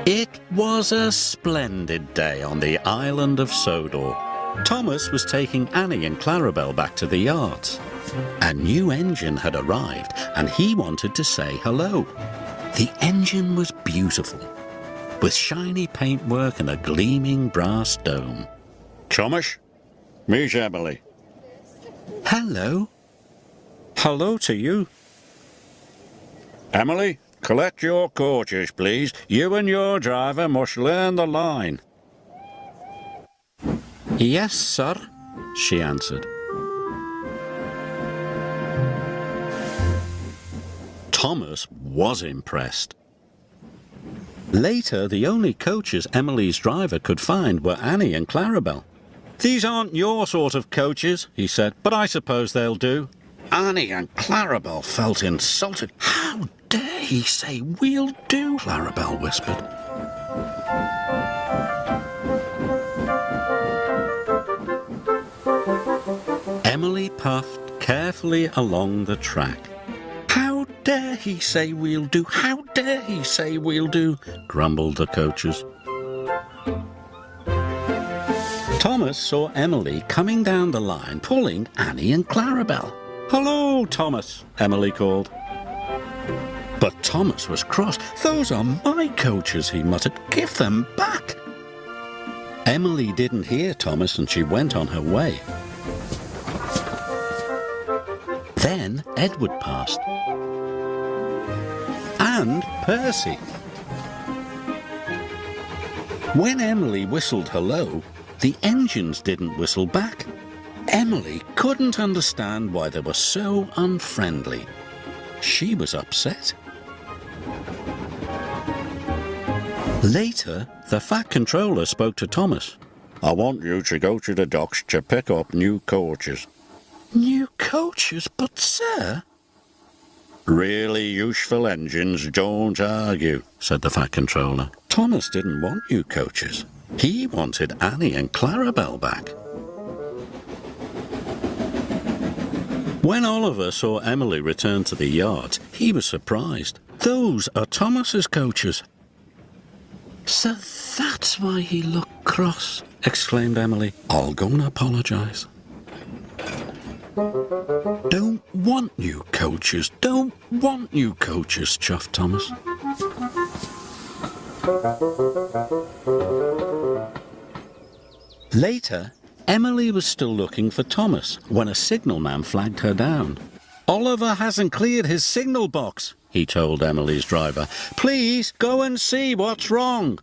It was a splendid day on the island of Sodor. Thomas was taking Annie and Clarabel back to the yards. A new engine had arrived and he wanted to say hello. The engine was beautiful, with shiny paintwork and a gleaming brass dome. Thomas, meet Emily. Hello. Hello to you. Emily, collect your coaches, please. You and your driver must learn the line. Yes, sir, she answered. Thomas was impressed. Later, the only coaches Emily's driver could find were Annie and Clarabel. "These aren't your sort of coaches," he said, "but I suppose they'll do." Annie and Clarabel felt insulted. "How dare he say we'll do?" Clarabel whispered. Emily puffed carefully along the track. "How dare he say we'll do? How dare he say we'll do?" grumbled the coaches. Thomas saw Emily coming down the line, pulling Annie and Clarabel. "Hello, Thomas," Emily called. But Thomas was cross. "Those are my coaches," he muttered. "Give them back." Emily didn't hear Thomas and she went on her way. Then Edward passed. And Percy. When Emily whistled hello, the engines didn't whistle back. Emily couldn't understand why they were so unfriendly. She was upset. Later, the Fat Controller spoke to Thomas. "I want you to go to the docks to pick up new coaches." "New coaches? But, sir..." "Really useful engines don't argue," said the Fat Controller. Thomas didn't want new coaches. He wanted Annie and Clarabel back. When Oliver saw Emily return to the yard, he was surprised. "Those are Thomas's coaches." "So that's why he looked cross," exclaimed Emily. "I'll go and apologise." "Don't want new coaches, don't want new coaches," chuffed Thomas. Later, Emily was still looking for Thomas when a signalman flagged her down. "Oliver hasn't cleared his signal box," he told Emily's driver. "Please go and see what's wrong."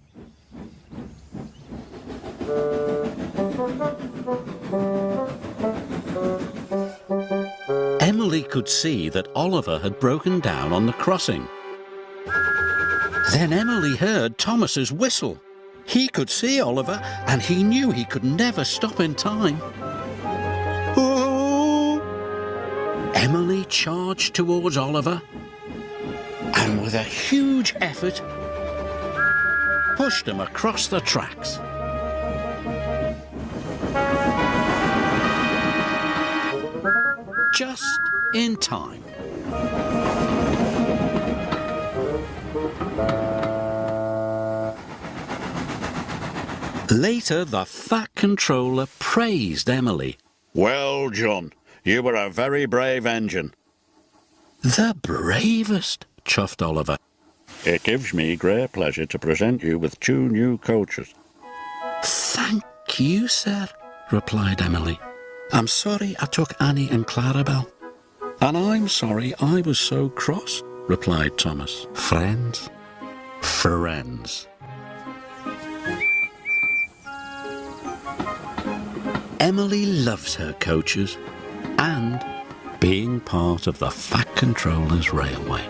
Emily could see that Oliver had broken down on the crossing. Then Emily heard Thomas's whistle. He could see Oliver, and he knew he could never stop in time. Oh! Emily charged towards Oliver, and with a huge effort, pushed him across the tracks. Just in time. Later, the Fat Controller praised Emily. "Well done. You were a very brave engine." "The bravest," chuffed Oliver. "It gives me great pleasure to present you with 2 new coaches." "Thank you, sir," replied Emily. "I'm sorry I took Annie and Clarabel." "And I'm sorry I was so cross," replied Thomas. Friends? Friends. Emily loves her coaches and being part of the Fat Controller's Railway.